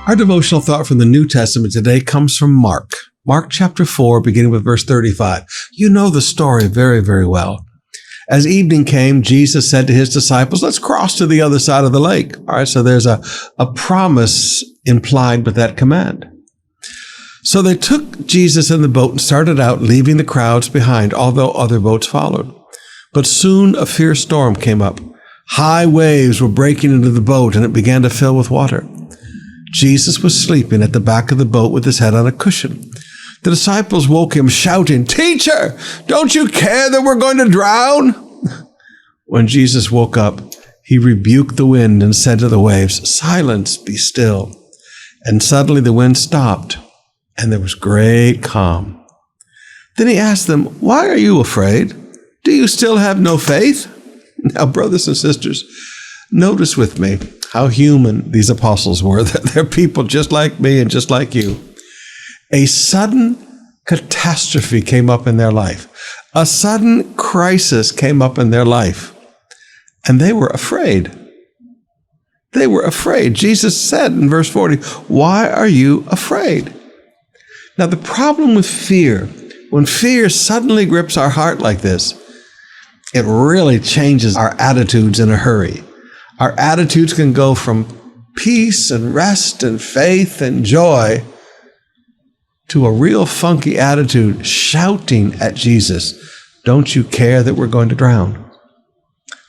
Our devotional thought from the New Testament today comes from Mark. Mark chapter 4, beginning with verse 35. You know the story very, very well. As evening came, Jesus said to his disciples, let's cross to the other side of the lake. All right, so there's a promise implied with that command. So they took Jesus in the boat and started out, leaving the crowds behind, although other boats followed. But soon a fierce storm came up. High waves were breaking into the boat, and it began to fill with water. Jesus was sleeping at the back of the boat with his head on a cushion. The disciples woke him, shouting, Teacher, don't you care that we're going to drown? When Jesus woke up, he rebuked the wind and said to the waves, Silence, be still. And suddenly the wind stopped, and there was great calm. Then he asked them, Why are you afraid? Do you still have no faith? Now, brothers and sisters, notice with me how human these apostles were. They're people just like me and just like you. A sudden catastrophe came up in their life. A sudden crisis came up in their life. And they were afraid. They were afraid. Jesus said in verse 40, Why are you afraid? Now, the problem with fear, when fear suddenly grips our heart like this, it really changes our attitudes in a hurry. Our attitudes can go from peace and rest and faith and joy to a real funky attitude shouting at Jesus, Don't you care that we're going to drown?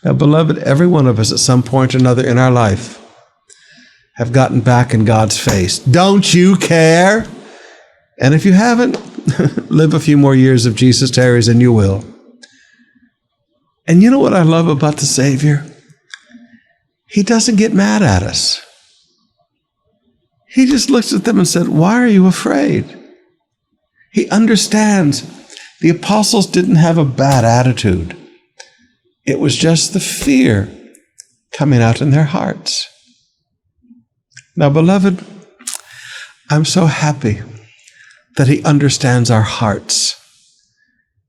Now, beloved, every one of us at some point or another in our life have gotten back in God's face. Don't you care? And if you haven't, live a few more years if Jesus tarries, and you will. And you know what I love about the Savior? He doesn't get mad at us. He just looks at them and said, Why are you afraid? He understands the apostles didn't have a bad attitude. It was just the fear coming out in their hearts. Now, beloved, I'm so happy that he understands our hearts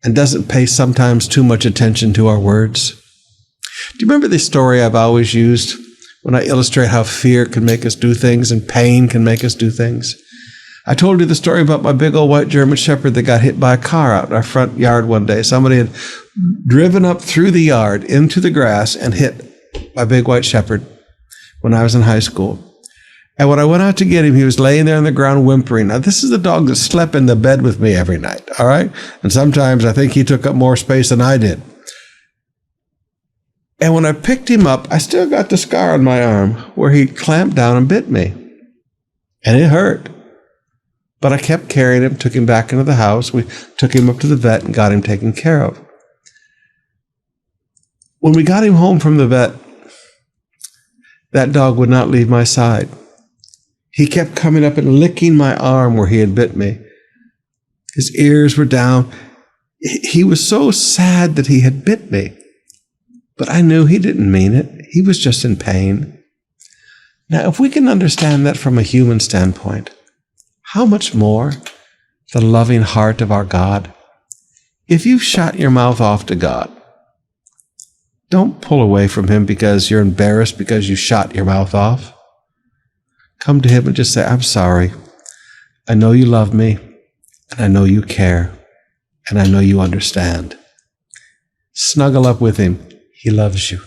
and doesn't pay sometimes too much attention to our words. Do you remember the story I've always used when I illustrate how fear can make us do things and pain can make us do things? I told you the story about my big old white German Shepherd that got hit by a car out in our front yard one day. Somebody had driven up through the yard into the grass and hit my big white Shepherd when I was in high school. And when I went out to get him, he was laying there on the ground whimpering. Now, this is the dog that slept in the bed with me every night, all right? And sometimes I think he took up more space than I did. And when I picked him up, I still got the scar on my arm where he clamped down and bit me. And it hurt. But I kept carrying him, took him back into the house. We took him up to the vet and got him taken care of. When we got him home from the vet, that dog would not leave my side. He kept coming up and licking my arm where he had bit me. His ears were down. He was so sad that he had bit me. But I knew he didn't mean it. He was just in pain. Now, if we can understand that from a human standpoint, how much more the loving heart of our God? If you've shot your mouth off to God, don't pull away from him because you're embarrassed because you shot your mouth off. Come to him and just say, I'm sorry. I know you love me, and I know you care, and I know you understand. Snuggle up with him. He loves you.